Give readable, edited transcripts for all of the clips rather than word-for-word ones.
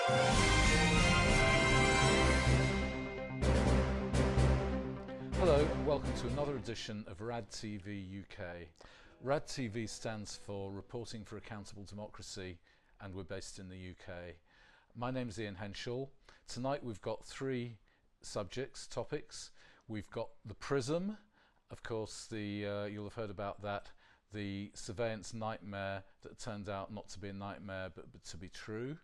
Hello and welcome to another edition of RADTV UK. RADTV stands for Reporting for Accountable Democracy, and we're based in the UK. My name is Ian Henshall. Tonight we've got three topics. We've got the Prism, of course, you'll have heard about that, the surveillance nightmare that turned out not to be a nightmare but to be true.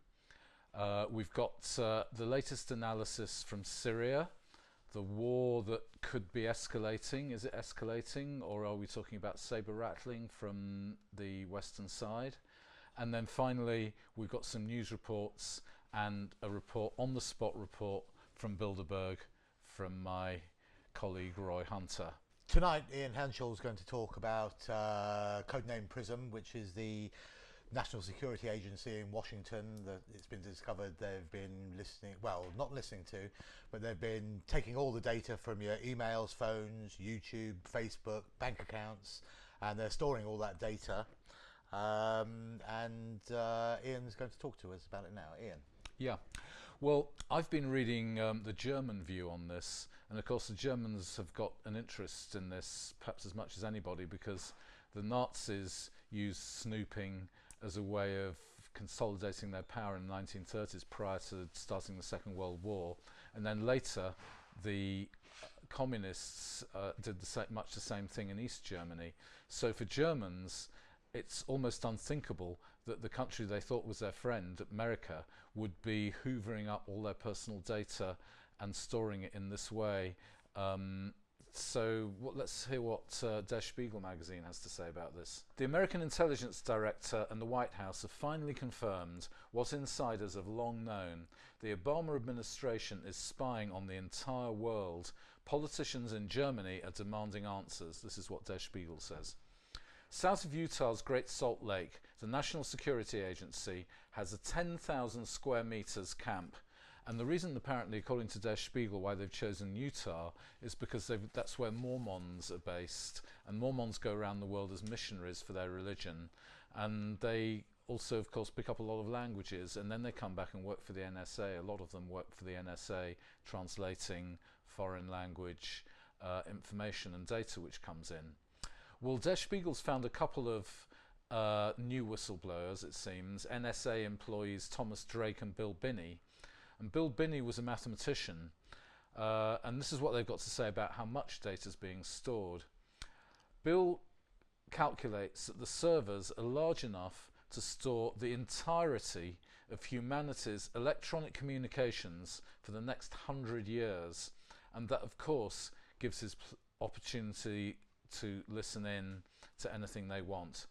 We've got the latest analysis from Syria, the war that could be escalating. Is it escalating, or are we talking about saber rattling from the western side? And then finally we've got some news reports and a report, on the spot report from Bilderberg from my colleague Roy Hunter. Tonight Ian Henshall is going to talk about codename Prism, which is the National Security Agency in Washington. That it's been discovered they've been listening, well, not listening to, but they've been taking all the data from your emails, phones, YouTube, Facebook, bank accounts, and they're storing all that data. Ian's going to talk to us about it now. Ian. Yeah, well, I've been reading the German view on this, and of course the Germans have got an interest in this perhaps as much as anybody, because the Nazis used snooping as a way of consolidating their power in the 1930s prior to starting the Second World War, and then later the communists did much the same thing in East Germany. So for Germans it's almost unthinkable that the country they thought was their friend, America, would be hoovering up all their personal data and storing it in this way. Let's hear what Der Spiegel magazine has to say about this. The American intelligence director and the White House have finally confirmed what insiders have long known. The Obama administration is spying on the entire world. Politicians in Germany are demanding answers. This is what Der Spiegel says. South of Utah's Great Salt Lake, the National Security Agency has a 10,000 square meters camp. And the reason, apparently, according to Der Spiegel, why they've chosen Utah is because that's where Mormons are based. And Mormons go around the world as missionaries for their religion. And they also, of course, pick up a lot of languages. And then they come back and work for the NSA. A lot of them work for the NSA, translating foreign language information and data which comes in. Well, Der Spiegel's found a couple of new whistleblowers, it seems, NSA employees Thomas Drake and Bill Binney. And Bill Binney was a mathematician, and this is what they've got to say about how much data is being stored. Bill calculates that the servers are large enough to store the entirety of humanity's electronic communications for the next 100 years, and that, of course, gives his opportunity to listen in to anything they want.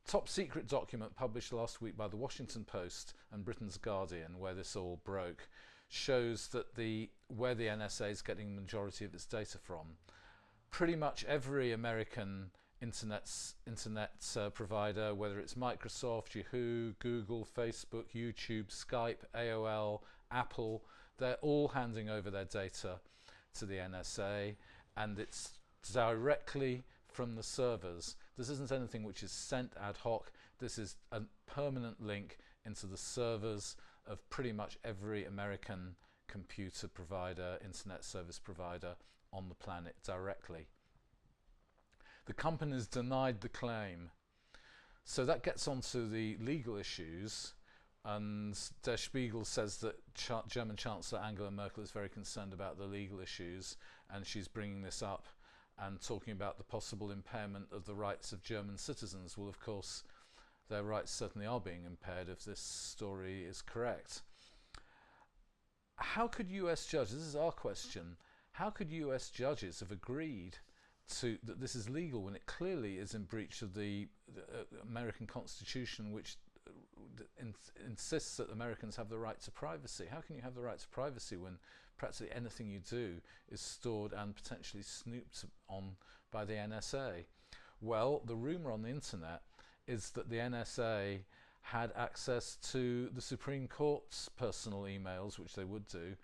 Top secret document published last week by the Washington Post and Britain's Guardian, where this all broke, shows that where the NSA is getting the majority of its data from. Pretty much every American internet provider, whether it's Microsoft, Yahoo, Google, Facebook, YouTube, Skype, AOL, Apple, they're all handing over their data to the NSA, and it's directly from the servers. This isn't anything which is sent ad hoc. This is a permanent link into the servers of pretty much every American computer provider, internet service provider on the planet directly. The companies denied the claim. So that gets onto the legal issues, and Der Spiegel says that German Chancellor Angela Merkel is very concerned about the legal issues, and she's bringing this up and talking about the possible impairment of the rights of German citizens. Well, of course, their rights certainly are being impaired if this story is correct. How could US judges, this is our question, how could US judges have agreed that this is legal when it clearly is in breach of the American Constitution, which insists that Americans have the right to privacy? How can you have the right to privacy when practically anything you do is stored and potentially snooped on by the NSA? Well, the rumour on the internet is that the NSA had access to the Supreme Court's personal emails, which they would do,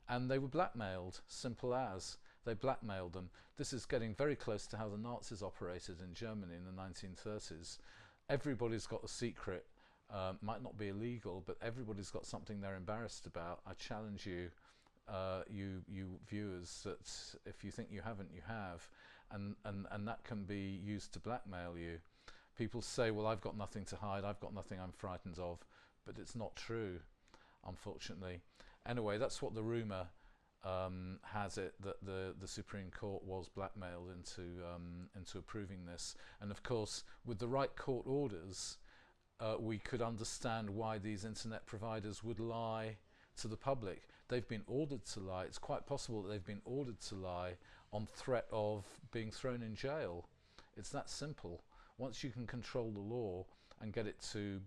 and they were blackmailed, simple as. They blackmailed them. This is getting very close to how the Nazis operated in Germany in the 1930s. Everybody's got a secret might not be illegal, but everybody's got something they're embarrassed about. I challenge you, you viewers, that if you think you haven't, you have, and that can be used to blackmail you. People say, well, I've got nothing to hide, I've got nothing I'm frightened of, but it's not true, unfortunately. Anyway, that's what the rumour has it, that the Supreme Court was blackmailed into approving this. And of course, with the right court orders, we could understand why these internet providers would lie to the public. They've been ordered to lie. It's quite possible that they've been ordered to lie on threat of being thrown in jail. It's that simple. Once you can control the law and get it to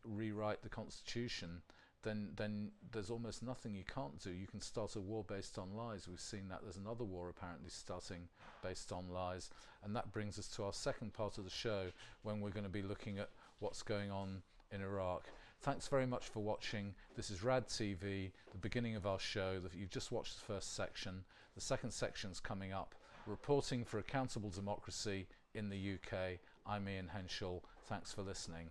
rewrite the Constitution, then there's almost nothing you can't do. You can start a war based on lies. We've seen that. There's another war apparently starting based on lies. And that brings us to our second part of the show, when we're going to be looking at what's going on in Iraq. Thanks very much for watching. This is RADTV, the beginning of our show. You've just watched the first section. The second section's coming up. Reporting for Accountable Democracy in the UK. I'm Ian Henshall. Thanks for listening.